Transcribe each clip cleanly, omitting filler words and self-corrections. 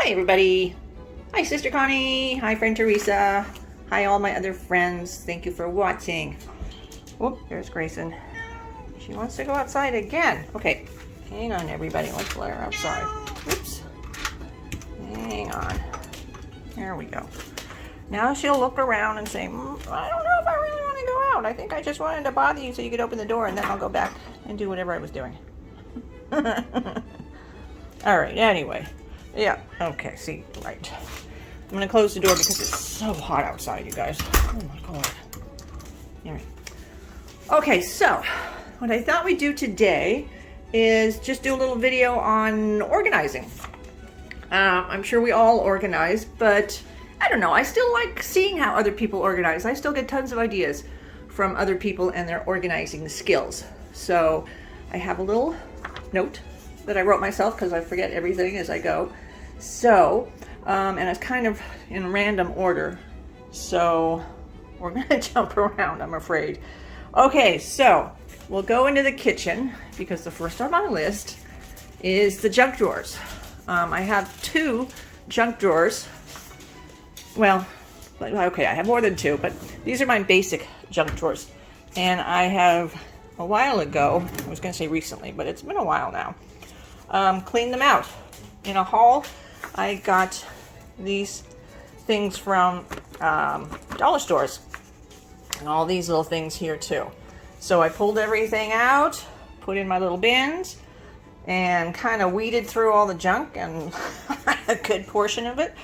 Hi everybody. Hi Sister Connie. Hi friend Teresa. Hi all my other friends. Thank you for watching. Oh, there's Grayson. She wants to go outside again. Okay, hang on everybody. Let's let her outside. Oops. Hang on. There we go. Now she'll look around and say, I don't know if I really want to go out. I think I just wanted to bother you so you could open the door and then I'll go back and do whatever I was doing. All right, anyway. Yeah, okay, see, right. I'm going to close the door because it's so hot outside, you guys. Oh my God. All right. Okay, so what I thought we'd do today is just do a little video on organizing. I'm sure we all organize, but I don't know. I still like seeing how other people organize. I still get tons of ideas from other people and their organizing skills. So I have a little note that I wrote myself because I forget everything as I go. So, and it's kind of in random order. So we're going to jump around, I'm afraid. Okay, so we'll go into the kitchen because the first on my list is the junk drawers. I have 2 junk drawers. Well, okay, I have more than 2, but these are my basic junk drawers. And I have, a while ago, I was going to say recently, but it's been a while now, cleaned them out. In a haul, I got these things from dollar stores. And all these little things here too. So I pulled everything out, put in my little bins, and kind of weeded through all the junk, and a good portion of it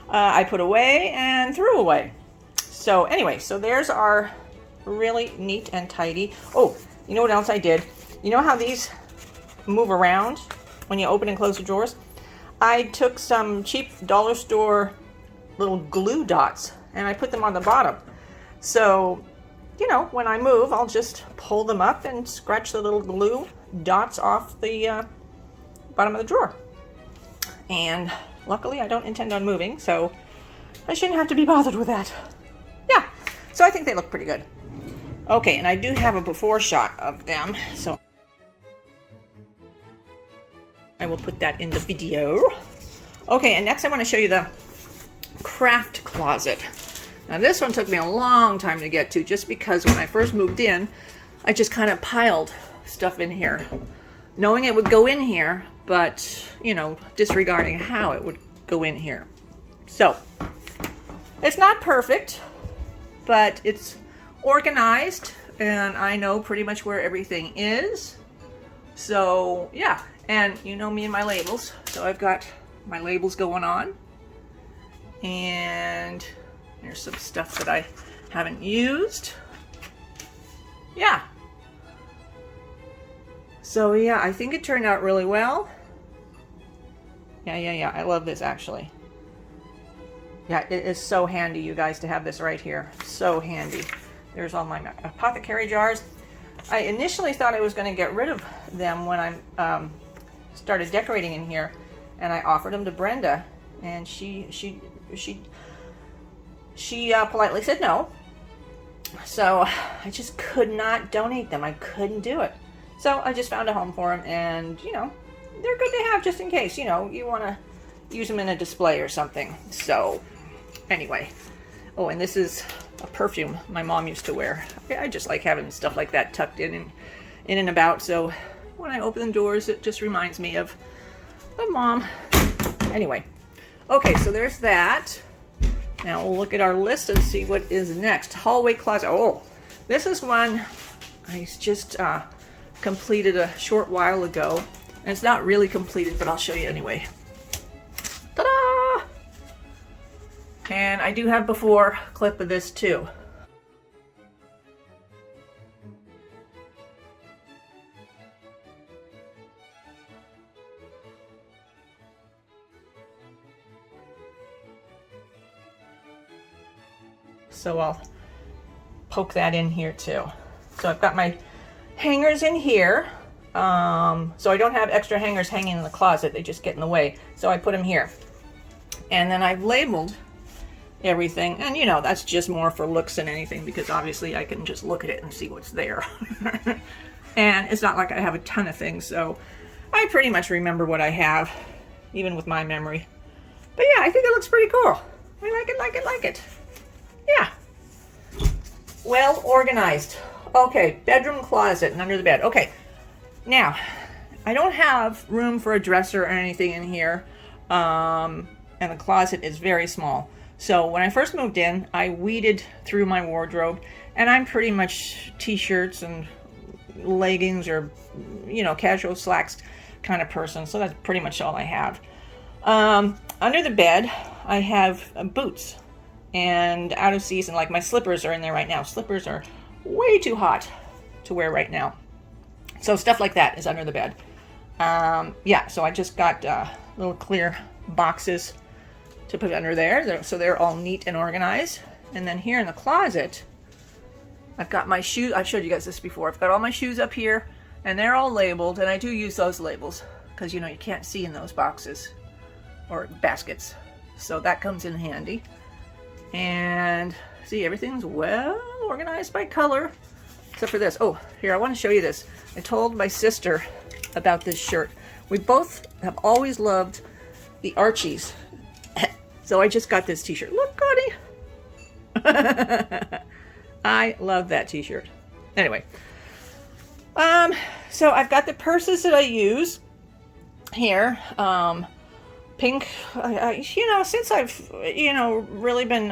I put away and threw away. So anyway, so there's our really neat and tidy. Oh, you know what else I did? You know how these move around when you open and close the drawers? I took some cheap dollar store little glue dots and I put them on the bottom. So, you know, when I move, I'll just pull them up and scratch the little glue dots off the bottom of the drawer. And luckily I don't intend on moving, so I shouldn't have to be bothered with that. Yeah, so I think they look pretty good. Okay, and I do have a before shot of them, so I will put that in the video. Okay, and next I want to show you the craft closet. Now this one took me a long time to get to just because when I first moved in, I just kind of piled stuff in here, knowing it would go in here, but, you know, disregarding how it would go in here. So, it's not perfect, but it's organized, and I know pretty much where everything is. So, yeah, and you know me and my labels, so I've got my labels going on, and there's some stuff that I haven't used. Yeah. So yeah, I think it turned out really well. Yeah, I love this actually. Yeah, it is so handy, you guys, to have this right here. So handy. There's all my apothecary jars. I initially thought I was going to get rid of them when I started decorating in here, and I offered them to Brenda, and she politely said no. So I just could not donate them. I couldn't do it. So I just found a home for them, and you know, they're good to have just in case, you know, you want to use them in a display or something. So anyway, oh, and this is a perfume my mom used to wear. I just like having stuff like that tucked in and about, so when I open the doors it just reminds me of mom. Anyway, okay, so there's that. Now we'll look at our list and see what is next. Hallway closet. Oh, this is one I just completed a short while ago. And it's not really completed, but I'll show you anyway. Ta-da! And I do have before clip of this too. So I'll poke that in here too. So I've got my hangers in here. So I don't have extra hangers hanging in the closet. They just get in the way. So I put them here. And then I've labeled everything. And you know, that's just more for looks than anything because obviously I can just look at it and see what's there. And it's not like I have a ton of things. So I pretty much remember what I have, even with my memory. But yeah, I think it looks pretty cool. I like it. Yeah. Well organized. Okay, bedroom closet and under the bed. Okay, now, I don't have room for a dresser or anything in here, and the closet is very small. So when I first moved in, I weeded through my wardrobe, and I'm pretty much t-shirts and leggings or, you know, casual slacks kind of person. So that's pretty much all I have. Under the bed, I have boots and out of season, like my slippers are in there right now. Slippers are way too hot to wear right now. So stuff like that is under the bed. Yeah, so I just got little clear boxes to put under there. So they're all neat and organized. And then here in the closet, I've got my shoes. I've showed you guys this before. I've got all my shoes up here, and they're all labeled. And I do use those labels because, you know, you can't see in those boxes or baskets. So that comes in handy. And see, everything's well organized by color, except for this. Oh, here, I want to show you this. I told my sister about this shirt. We both have always loved the Archies. So I just got this t-shirt. Look, Connie. I love that t-shirt. Anyway. So I've got the purses that I use here. Pink. You know, since I've, you know, really been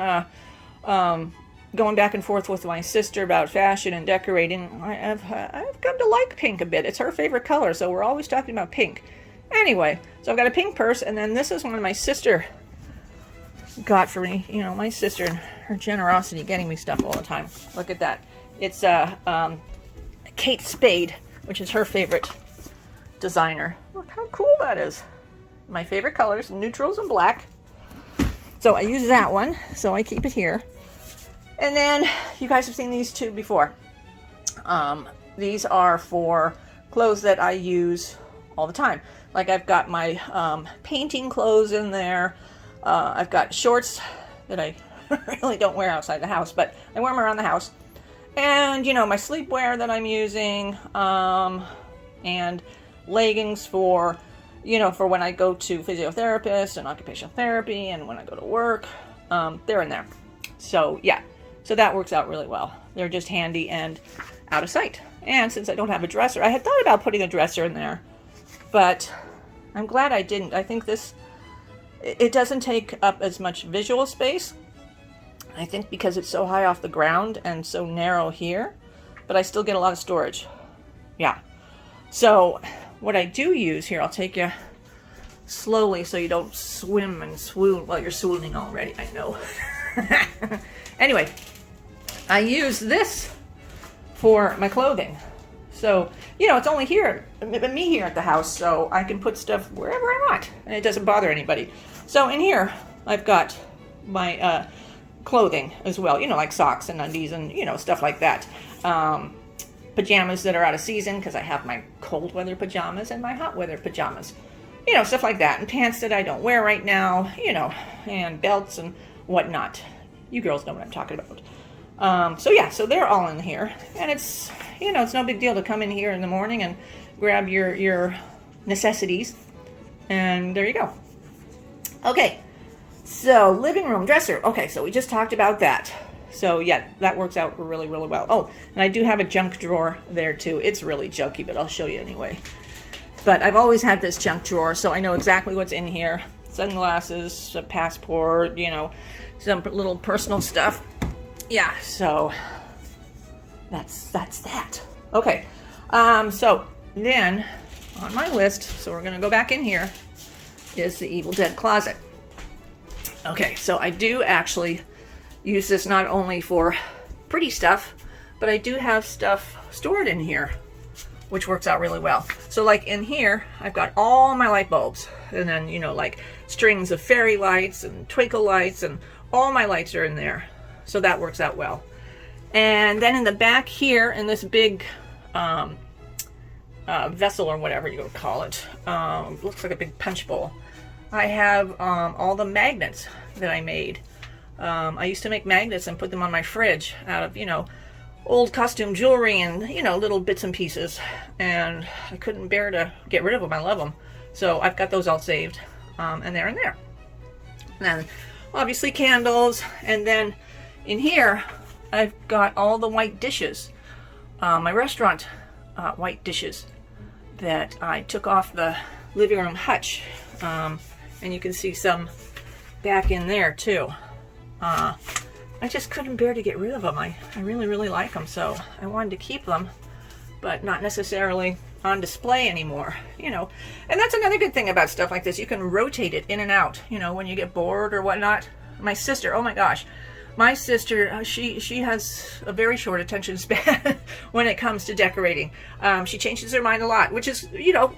going back and forth with my sister about fashion and decorating, I've come to like pink a bit. It's her favorite color, so we're always talking about pink. Anyway, so I've got a pink purse, and then this is one my sister got for me. You know, my sister and her generosity getting me stuff all the time. Look at that. It's Kate Spade, which is her favorite designer. Look how cool that is. My favorite colors, neutrals and black. So I use that one, so I keep it here. And then you guys have seen these two before. These are for clothes that I use all the time. Like I've got my painting clothes in there. I've got shorts that I really don't wear outside the house, but I wear them around the house. And, you know, my sleepwear that I'm using, and leggings for, you know, for when I go to physiotherapist and occupational therapy and when I go to work, they're in there. So, yeah. So that works out really well. They're just handy and out of sight. And since I don't have a dresser, I had thought about putting a dresser in there, but I'm glad I didn't. I think this, it doesn't take up as much visual space. I think because it's so high off the ground and so narrow here, but I still get a lot of storage. Yeah. So what I do use here, I'll take you slowly so you don't swim and swoon. Well, you're swooning already, I know. Anyway, I use this for my clothing. So, you know, it's only here, me here at the house, so I can put stuff wherever I want, and it doesn't bother anybody. So in here, I've got my clothing as well, you know, like socks and undies and, you know, stuff like that. Pajamas that are out of season, because I have my cold weather pajamas and my hot weather pajamas. You know, stuff like that. And pants that I don't wear right now, you know, and belts and whatnot. You girls know what I'm talking about. So yeah, so they're all in here. And it's, you know, it's no big deal to come in here in the morning and grab your necessities. And there you go. Okay, so living room, dresser. Okay, so we just talked about that. So yeah, that works out really, really well. Oh, and I do have a junk drawer there too. It's really junky, but I'll show you anyway. But I've always had this junk drawer, so I know exactly what's in here. Sunglasses, a passport, you know, some little personal stuff. Yeah, so that's that. Okay, so then on my list, so we're gonna go back in here, is the Evil Dead closet. Okay, so I do actually use this not only for pretty stuff, but I do have stuff stored in here, which works out really well. So like in here, I've got all my light bulbs, and then, you know, like strings of fairy lights and twinkle lights, and all my lights are in there. So that works out well. And then in the back here, in this big vessel or whatever you would call it, looks like a big punch bowl, I have all the magnets that I made. I used to make magnets and put them on my fridge out of, you know, old costume jewelry and, you know, little bits and pieces. And I couldn't bear to get rid of them. I love them. So I've got those all saved. And they're in there. And then obviously candles. And then in here, I've got all the white dishes, my restaurant white dishes that I took off the living room hutch. And you can see some back in there too. I just couldn't bear to get rid of them. I really, really like them, so I wanted to keep them, but not necessarily on display anymore, you know. And that's another good thing about stuff like this. You can rotate it in and out, you know, when you get bored or whatnot. My sister, oh my gosh, my sister, she has a very short attention span when it comes to decorating. She changes her mind a lot, which is, you know,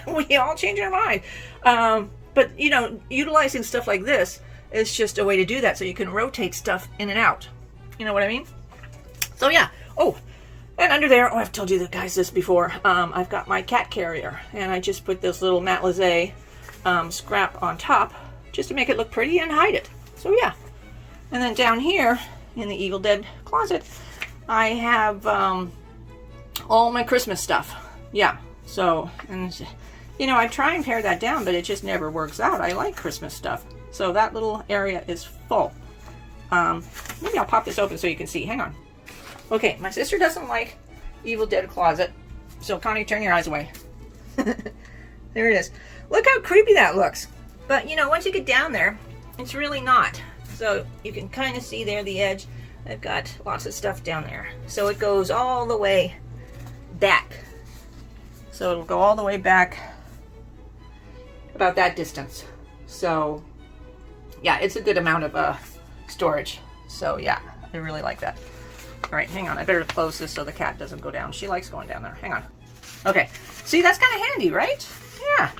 we all change our mind. But, you know, utilizing stuff like this is just a way to do that, so you can rotate stuff in and out. You know what I mean? So yeah. Oh, and under there, oh, I've told you guys this before. I've got my cat carrier, and I just put this little matelassé scrap on top just to make it look pretty and hide it. So yeah. And then down here in the Evil Dead closet, I have all my Christmas stuff. Yeah. So, and you know, I try and pare that down, but it just never works out. I like Christmas stuff. So that little area is full. Maybe I'll pop this open so you can see. Hang on. Okay, my sister doesn't like Evil Dead closet. So Connie, turn your eyes away. There it is. Look how creepy that looks. But you know, once you get down there, it's really not. So you can kind of see there the edge. I've got lots of stuff down there. So it goes all the way back. So it'll go all the way back about that distance. So yeah, it's a good amount of storage. So yeah, I really like that. All right, hang on. I better close this so the cat doesn't go down. She likes going down there. Hang on. Okay. See, that's kind of handy, right? Yeah.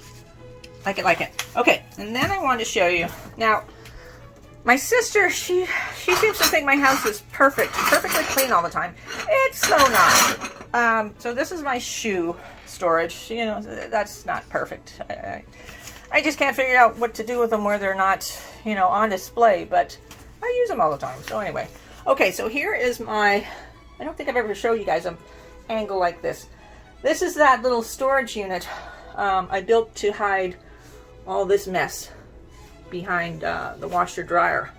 Like it. Okay, and then I wanted to show you. Now, my sister, she seems to think my house is perfectly clean all the time. It's so not. So this is my shoe storage. You know, that's not perfect. I just can't figure out what to do with them where they're not, you know, on display, but I use them all the time. So anyway, okay, so here is my, I don't think I've ever showed you guys an angle like this. This is that little storage unit I built to hide all this mess behind the washer dryer,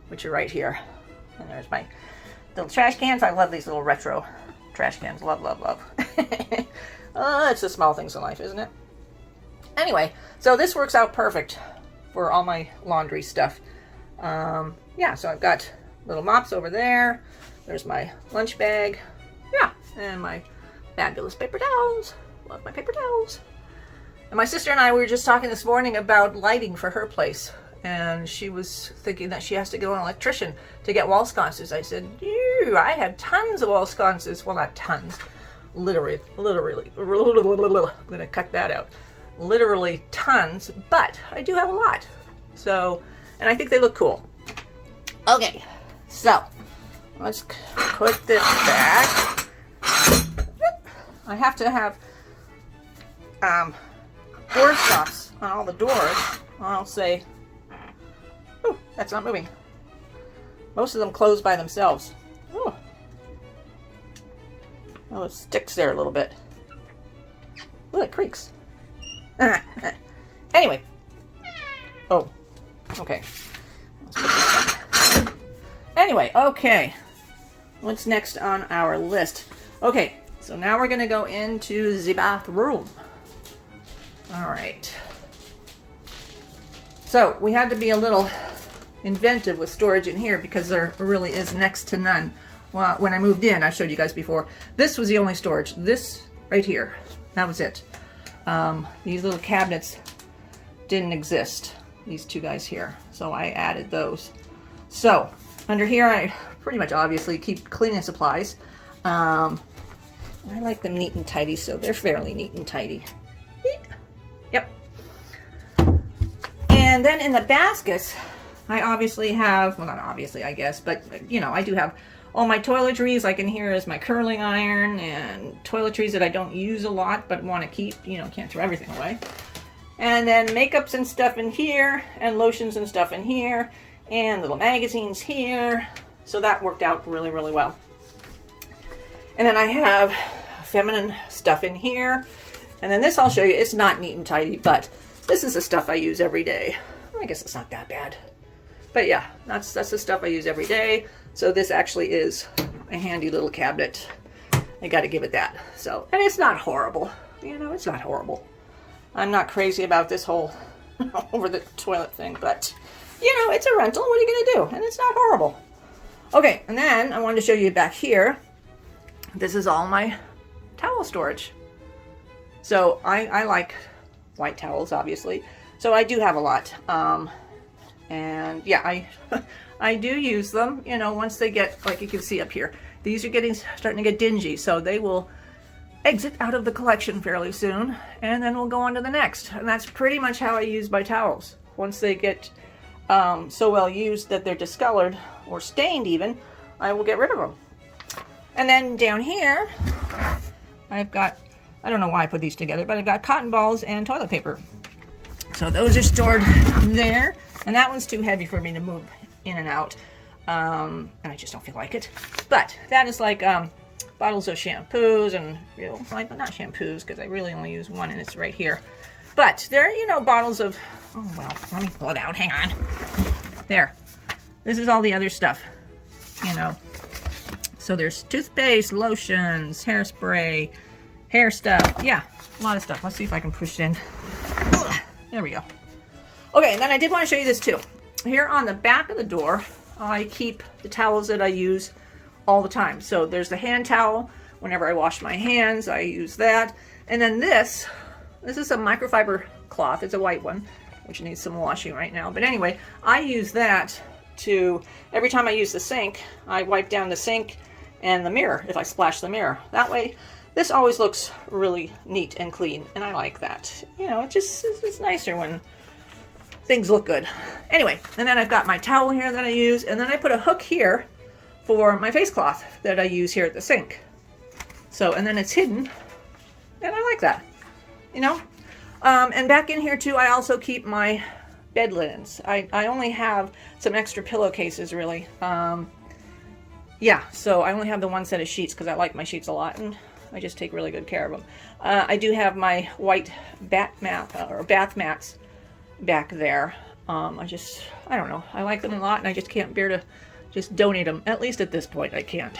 which are right here. And there's my little trash cans. I love these little retro trash cans. Love, love, love. It's the small things in life, isn't it? Anyway, so this works out perfect for all my laundry stuff. Yeah, so I've got little mops over there. There's my lunch bag. Yeah, and my fabulous paper towels. Love my paper towels. And my sister and I were just talking this morning about lighting for her place. And she was thinking that she has to go an electrician to get wall sconces. I said, ew, I have tons of wall sconces. Well, not tons. Literally. I'm going to cut that out. Literally tons, but I do have a lot. So, and I think they look cool. Okay, so let's put this back. I have to have door stops on all the doors. I'll say, oh, that's not moving. Most of them close by themselves. Oh, it sticks there a little bit. Oh, it creaks. Anyway. Oh, okay. Anyway, okay. What's next on our list? Okay, so now we're going to go into the bathroom. All right. So we had to be a little inventive with storage in here because there really is next to none. Well, when I moved in, I showed you guys before, this was the only storage. This right here, that was it. These little cabinets didn't exist. These two guys here. So I added those. So under here, I pretty much obviously keep cleaning supplies. I like them neat and tidy, so they're fairly neat and tidy. Yep. And then in the baskets, I obviously have, well, not obviously, I guess, but you know, I do have all my toiletries. Like in here is my curling iron and toiletries that I don't use a lot but want to keep. You know, can't throw everything away. And then makeups and stuff in here, and lotions and stuff in here, and little magazines here. So that worked out really, really well. And then I have feminine stuff in here. And then this I'll show you. It's not neat and tidy, but this is the stuff I use every day. I guess it's not that bad. But yeah, that's the stuff I use every day. So this actually is a handy little cabinet. I got to give it that. So, and it's not horrible. You know, it's not horrible. I'm not crazy about this whole over the toilet thing, but you know, it's a rental. What are you going to do? And it's not horrible. Okay, and then I wanted to show you back here. This is all my towel storage. So I like white towels, obviously. So I do have a lot. And yeah, I do use them, you know, once they get, like you can see up here, these are starting to get dingy, so they will exit out of the collection fairly soon, and then we'll go on to the next. And that's pretty much how I use my towels. Once they get so well used that they're discolored or stained even, I will get rid of them. And then down here, I've got, I don't know why I put these together, but I've got cotton balls and toilet paper. So those are stored there, and that one's too heavy for me to move in and out, and I just don't feel like it. But that is like bottles of shampoos and, you know, like not shampoos because I really only use one and it's right here. But they're, you know, bottles of, oh well, let me pull it out, hang on. There. This is all the other stuff, you know. So there's toothpaste, lotions, hairspray, hair stuff. Yeah, a lot of stuff. Let's see if I can push it in. There we go. Okay, and then I did want to show you this too. Here on the back of the door, I keep the towels that I use all the time. So there's the hand towel. Whenever I wash my hands, I use that. And then this is a microfiber cloth. It's a white one, which needs some washing right now. But anyway, I use that to, every time I use the sink, I wipe down the sink and the mirror if I splash the mirror. That way, this always looks really neat and clean, and I like that. You know, it's nicer when things look good. Anyway, and then I've got my towel here that I use, and then I put a hook here for my face cloth that I use here at the sink. So, and then it's hidden, and I like that, you know. And back in here too, I also keep my bed linens. I only have some extra pillowcases, really. Yeah, so I only have the one set of sheets because I like my sheets a lot, and I just take really good care of them. I do have my white bath mats back there. I don't know. I like them a lot, and I just can't bear to just donate them. At least at this point, I can't.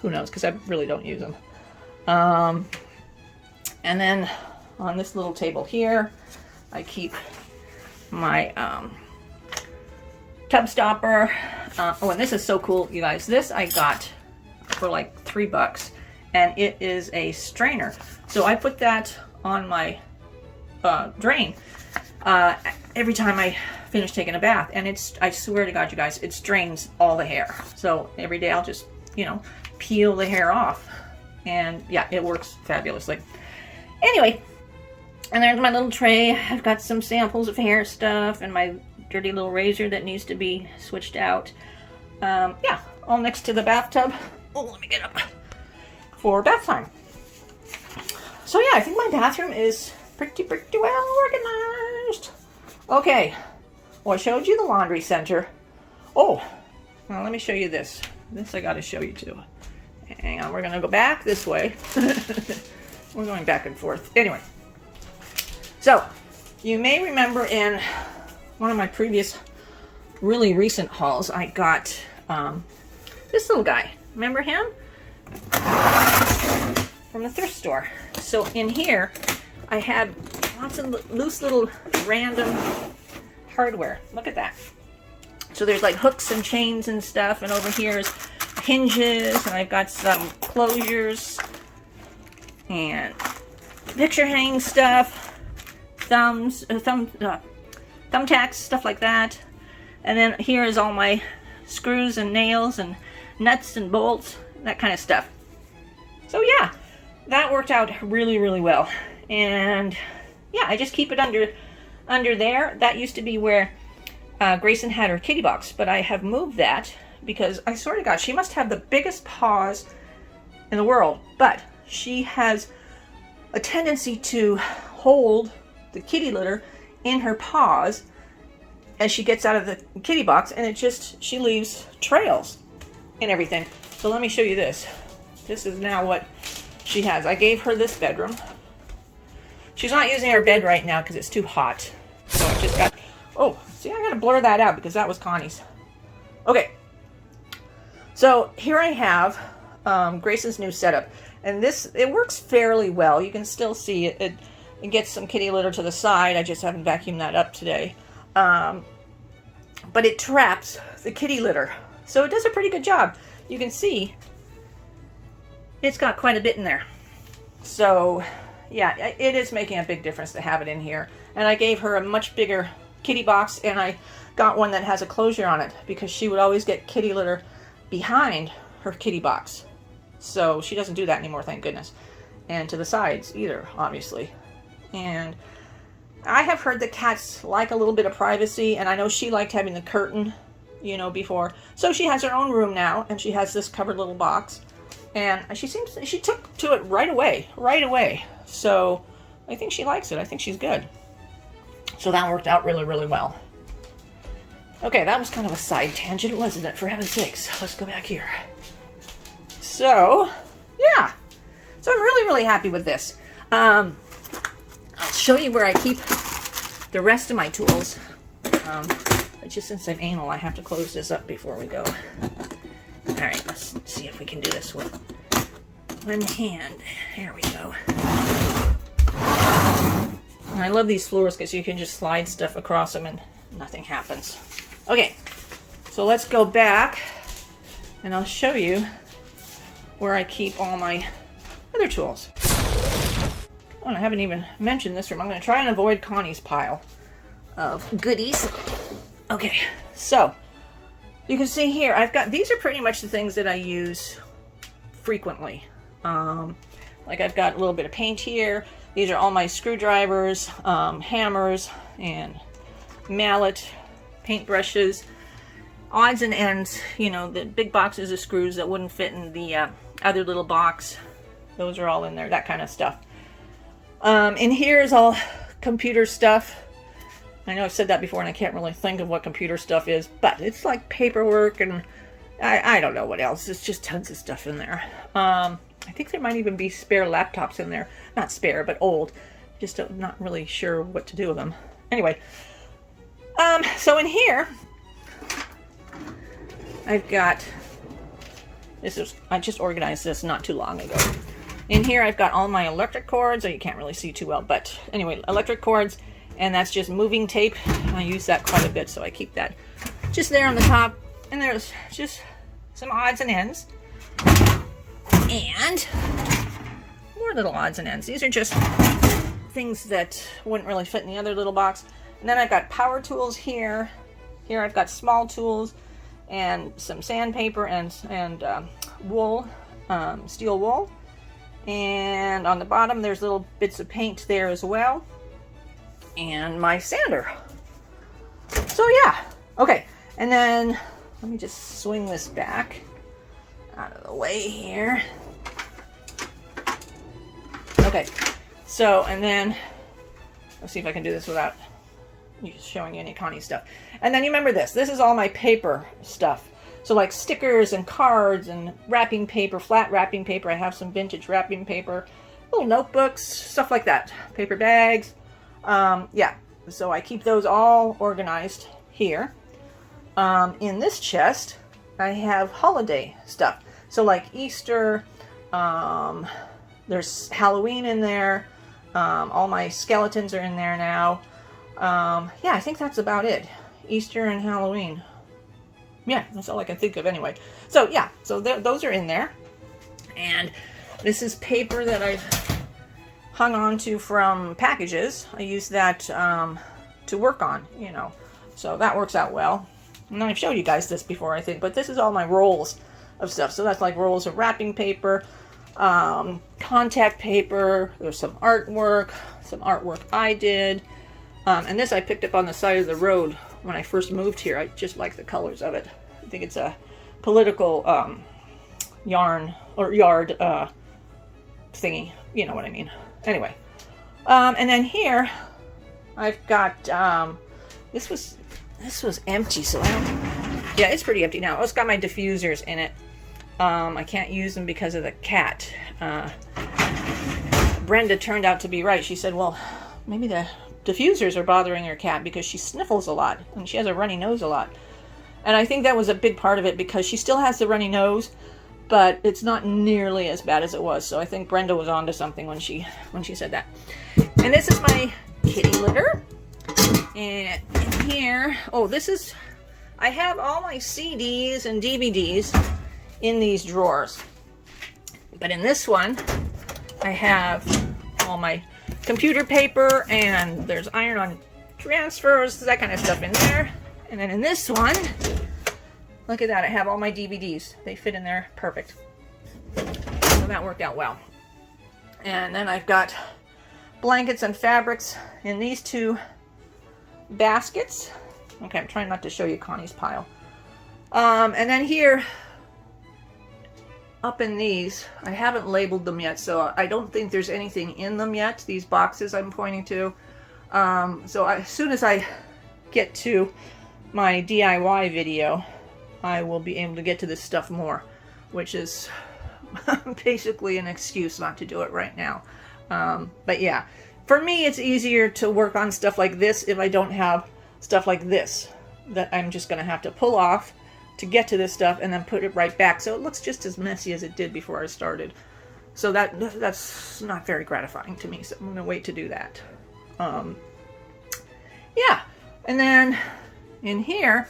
Who knows? Because I really don't use them. And then on this little table here, I keep my tub stopper. Oh, and this is so cool, you guys. This I got for like $3, and it is a strainer. So I put that on my drain every time I finish taking a bath, and I swear to God, you guys, it strains all the hair. So every day I'll just, you know, peel the hair off, and yeah, it works fabulously. Anyway, and there's my little tray. I've got some samples of hair stuff and my dirty little razor that needs to be switched out. Yeah, all next to the bathtub. Oh, let me get up for bath time. So yeah, I think my bathroom is pretty well organized. Okay, well, I showed you the laundry center. Oh, well, let me show you this. This I gotta show you too. Hang on, we're gonna go back this way. We're going back and forth. Anyway, so you may remember in one of my previous really recent hauls, I got this little guy. Remember him? From the thrift store. So in here, I had lots of loose little random hardware. Look at that. So there's like hooks and chains and stuff, and over here is hinges, and I've got some closures and picture hanging stuff, thumbtacks, stuff like that. And then here is all my screws and nails and nuts and bolts, that kind of stuff. So yeah, that worked out really, really well. And yeah, I just keep it under there. That used to be where Grayson had her kitty box, but I have moved that because I swear to God, she must have the biggest paws in the world, but she has a tendency to hold the kitty litter in her paws as she gets out of the kitty box, and she leaves trails and everything. So let me show you this. This is now what she has. I gave her this bedroom. She's not using her bed right now because it's too hot. So I just got, Oh, see, I gotta blur that out because that was Connie's. Okay. So here I have Grayson's new setup. And it works fairly well. You can still see it. It gets some kitty litter to the side. I just haven't vacuumed that up today. But it traps the kitty litter. So it does a pretty good job. You can see it's got quite a bit in there. So yeah, it is making a big difference to have it in here. And I gave her a much bigger kitty box, and I got one that has a closure on it because she would always get kitty litter behind her kitty box. So she doesn't do that anymore, thank goodness. And to the sides either, obviously. And I have heard that cats like a little bit of privacy, and I know she liked having the curtain, you know, before. So she has her own room now, and she has this covered little box. And she took to it right away. So I think she likes it. I think she's good. So that worked out really, really well. Okay, that was kind of a side tangent, wasn't it? For heaven's sakes, let's go back here. So, yeah. So I'm really, really happy with this. I'll show you where I keep the rest of my tools. But just since I'm anal, I have to close this up before we go. Alright, let's see if we can do this with one hand. There we go. And I love these floors because you can just slide stuff across them and nothing happens. Okay, so let's go back and I'll show you where I keep all my other tools. Oh, and I haven't even mentioned this room. I'm going to try and avoid Connie's pile of goodies. Okay, so you can see here, these are pretty much the things that I use frequently. Like I've got a little bit of paint here. These are all my screwdrivers, hammers, and mallet, paintbrushes, odds and ends, you know, the big boxes of screws that wouldn't fit in the other little box. Those are all in there, that kind of stuff. In here is all computer stuff. I know I've said that before and I can't really think of what computer stuff is, but it's like paperwork and I don't know what else. It's just tons of stuff in there. I think there might even be spare laptops in there. Not spare, but old. Just not really sure what to do with them. Anyway, so in here, I've got, I just organized this not too long ago. In here I've got all my electric cords, or you can't really see too well, but anyway, electric cords, and that's just moving tape. I use that quite a bit, so I keep that just there on the top. And there's just some odds and ends. And more little odds and ends. These are just things that wouldn't really fit in the other little box. And then I've got power tools here. Here I've got small tools and some sandpaper and wool, steel wool. And on the bottom there's little bits of paint there as well. And my sander. So yeah, okay. And then let me just swing this back out of the way here. Okay, so, and then let's see if I can do this without showing you any Connie stuff. And then you remember this is all my paper stuff. So like stickers and cards and wrapping paper, flat wrapping paper. I have some vintage wrapping paper, little notebooks, stuff like that. Paper bags. Yeah, so I keep those all organized here. In this chest, I have holiday stuff. So like Easter, there's Halloween in there. All my skeletons are in there now. Yeah, I think that's about it. Easter and Halloween. Yeah, that's all I can think of anyway. So yeah, so those are in there. And this is paper that I've hung on to from packages. I use that to work on, you know. So that works out well. And I've showed you guys this before, I think. But this is all my rolls of stuff. So that's like rolls of wrapping paper, contact paper. There's some artwork I did. And this I picked up on the side of the road when I first moved here. I just like the colors of it. I think it's a political yarn or yard thingy. You know what I mean. Anyway. And then here I've got, this was empty, so I don't, yeah, it's pretty empty now. It's got my diffusers in it. I can't use them because of the cat. Brenda turned out to be right. She said, well, maybe the diffusers are bothering her cat because she sniffles a lot and she has a runny nose a lot. And I think that was a big part of it because she still has the runny nose, but it's not nearly as bad as it was. So I think Brenda was onto something when she said that. And this is my kitty litter. And in here, oh, this is, I have all my CDs and DVDs in these drawers. But in this one, I have all my computer paper, and there's iron-on transfers, that kind of stuff in there. And then in this one, look at that, I have all my DVDs. They fit in there perfect. So that worked out well. And then I've got blankets and fabrics in these two baskets. Okay, I'm trying not to show you Connie's pile. And then here, up in these, I haven't labeled them yet, so I don't think there's anything in them yet, these boxes I'm pointing to. So as soon as I get to my DIY video, I will be able to get to this stuff more, which is basically an excuse not to do it right now. But yeah, for me it's easier to work on stuff like this if I don't have stuff like this that I'm just going to have to pull off to get to this stuff and then put it right back, so it looks just as messy as it did before I started. So that's not very gratifying to me, so I'm going to wait to do that. Yeah, and then in here,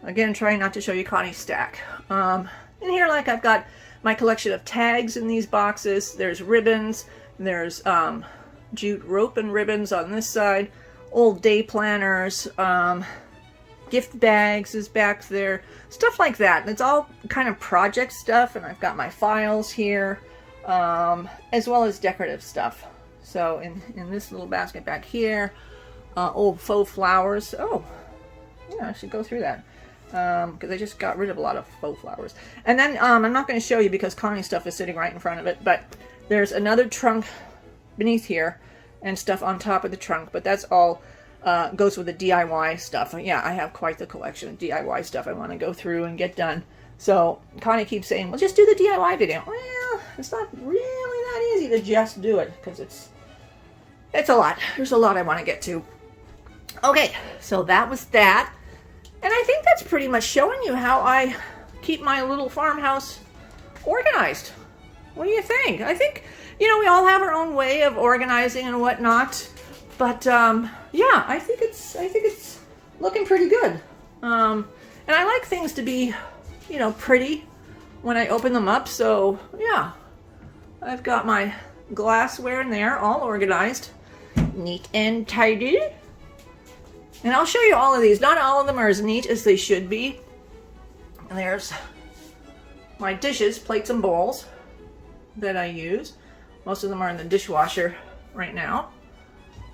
again, trying not to show you Connie's stack. In here, like, I've got my collection of tags in these boxes. There's ribbons. There's jute rope and ribbons on this side. Old day planners. Gift bags is back there. Stuff like that. And it's all kind of project stuff. And I've got my files here, as well as decorative stuff. So in this little basket back here, old faux flowers. Oh, yeah, I should go through that. Because I just got rid of a lot of faux flowers. And then I'm not going to show you because Connie's stuff is sitting right in front of it, but there's another trunk beneath here and stuff on top of the trunk, but that's all goes with the DIY stuff. Yeah, I have quite the collection of DIY stuff I want to go through and get done. So Connie keeps saying, well, just do the DIY video. Well, it's not really that easy to just do it because it's a lot. There's a lot I want to get to. Okay, so that was that. And I think that's pretty much showing you how I keep my little farmhouse organized. What do you think? I think, you know, we all have our own way of organizing and whatnot. But, yeah, I think it's looking pretty good. And I like things to be, you know, pretty when I open them up. So, yeah, I've got my glassware in there, all organized. Neat and tidy. And I'll show you all of these. Not all of them are as neat as they should be. And there's my dishes, plates and bowls that I use. Most of them are in the dishwasher right now.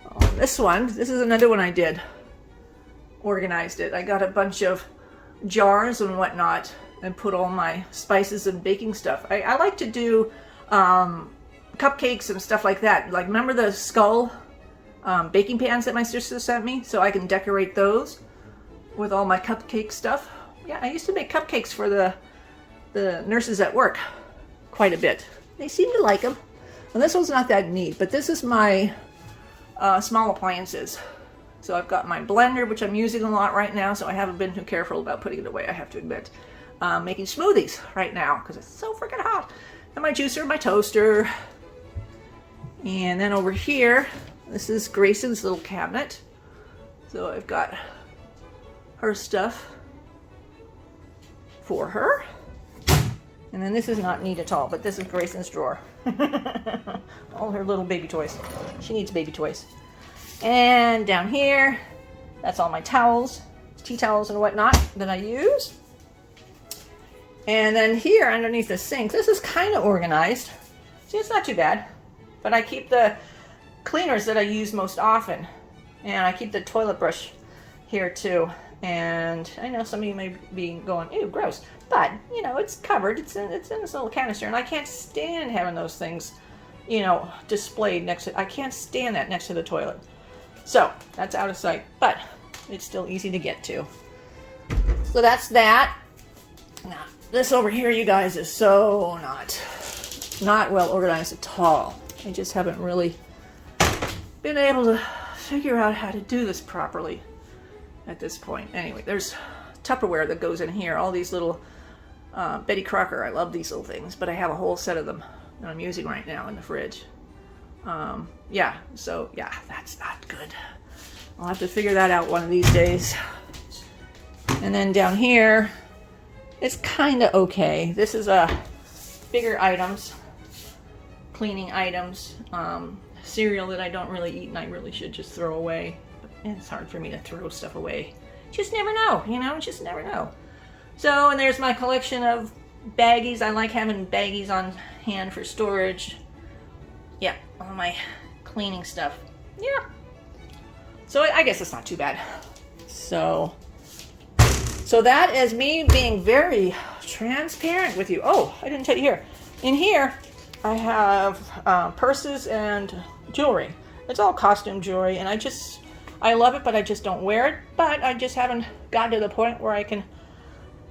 Oh, this is another one I did. Organized it. I got a bunch of jars and whatnot and put all my spices and baking stuff. I like to do cupcakes and stuff like that. Like, remember the skull baking pans that my sister sent me, so I can decorate those with all my cupcake stuff. Yeah, I used to make cupcakes for the nurses at work quite a bit. They seem to like them. And this one's not that neat, but this is my small appliances. So I've got my blender, which I'm using a lot right now, so I haven't been too careful about putting it away, I have to admit. Making smoothies right now because it's so freaking hot. And my juicer, my toaster. And then over here, this is Grayson's little cabinet. So I've got her stuff for her. And then this is not neat at all, but this is Grayson's drawer. All her little baby toys. She needs baby toys. And down here, that's all my towels, tea towels and whatnot that I use. And then here underneath the sink, this is kind of organized. See, it's not too bad. But I keep the cleaners that I use most often. And I keep the toilet brush here too. And I know some of you may be going, ew, gross. But, you know, it's covered. It's in this little canister. And I can't stand having those things, you know, displayed next to, I can't stand that next to the toilet. So, that's out of sight. But, it's still easy to get to. So that's that. Now, this over here, you guys, is so not well organized at all. I just haven't really been able to figure out how to do this properly at this point. Anyway, there's Tupperware that goes in here. All these little Betty Crocker. I love these little things, but I have a whole set of them that I'm using right now in the fridge. Yeah, so yeah, that's not good. I'll have to figure that out one of these days. And then down here, it's kind of okay. This is bigger items, cleaning items, cereal that I don't really eat and I really should just throw away. But it's hard for me to throw stuff away. Just never know, you know, just never know. So, and there's my collection of baggies. I like having baggies on hand for storage. Yeah, all my cleaning stuff. Yeah. So I guess it's not too bad. So that is me being very transparent with you. Oh, I didn't tell you here. In here, I have purses and jewelry. It's all costume jewelry, and I love it, but I just don't wear it. But I just haven't gotten to the point where I can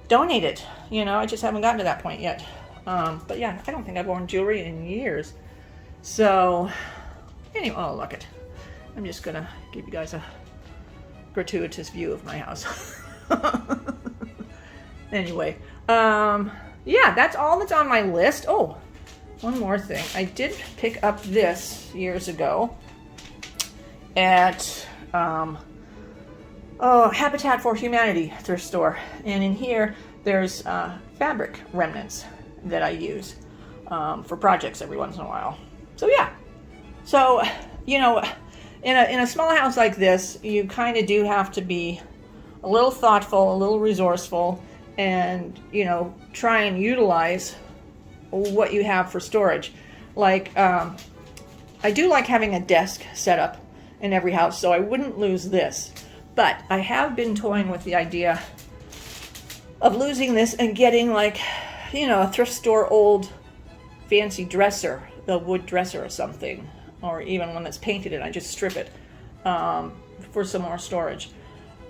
donate it. You know, I just haven't gotten to that point yet. But yeah, I don't think I've worn jewelry in years. So, anyway, oh, look it. I'm just gonna give you guys a gratuitous view of my house. Anyway, yeah, that's all that's on my list. Oh, one more thing. I did pick up this years ago at Habitat for Humanity thrift store. And in here, there's fabric remnants that I use for projects every once in a while. So yeah, so you know, in a small house like this, you kind of do have to be a little thoughtful, a little resourceful, and you know, try and utilize what you have for storage. Like I do like having a desk set up in every house, so I wouldn't lose this. But I have been toying with the idea of losing this and getting, like, you know, a thrift store old fancy dresser, a wood dresser or something, or even one that's painted and I just strip it for some more storage.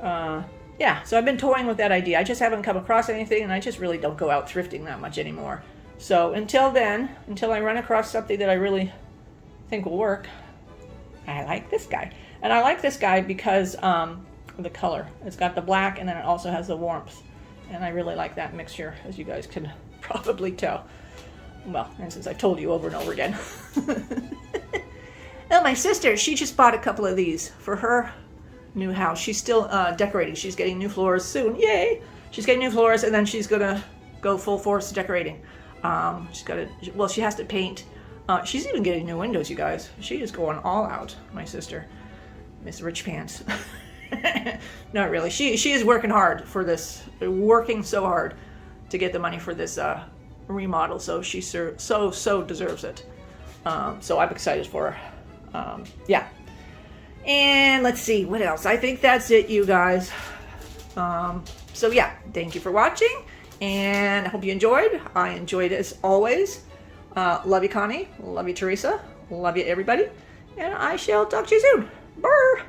Yeah, so I've been toying with that idea. I just haven't come across anything, and I just really don't go out thrifting that much anymore. So until then, until I run across something that I really think will work, I like this guy. And I like this guy because the color. It's got the black, and then it also has the warmth. And I really like that mixture, as you guys can probably tell. Well, and since I've told you over and over again. Oh, my sister, she just bought a couple of these for her new house. She's still decorating. She's getting new floors soon. Yay! She's getting new floors, and then she's gonna go full force decorating. She's got to, well, she has to paint. She's even getting new windows, you guys. She is going all out, my sister. Miss Rich Pants. Not really. She is working hard for this, working so hard to get the money for this remodel, so she so deserves it. So I'm excited for her. Yeah. And let's see, what else? I think that's it, you guys. So yeah, thank you for watching, and I hope you enjoyed. I enjoyed as always. Love you, Connie. Love you, Teresa. Love you, everybody. And I shall talk to you soon. Bye.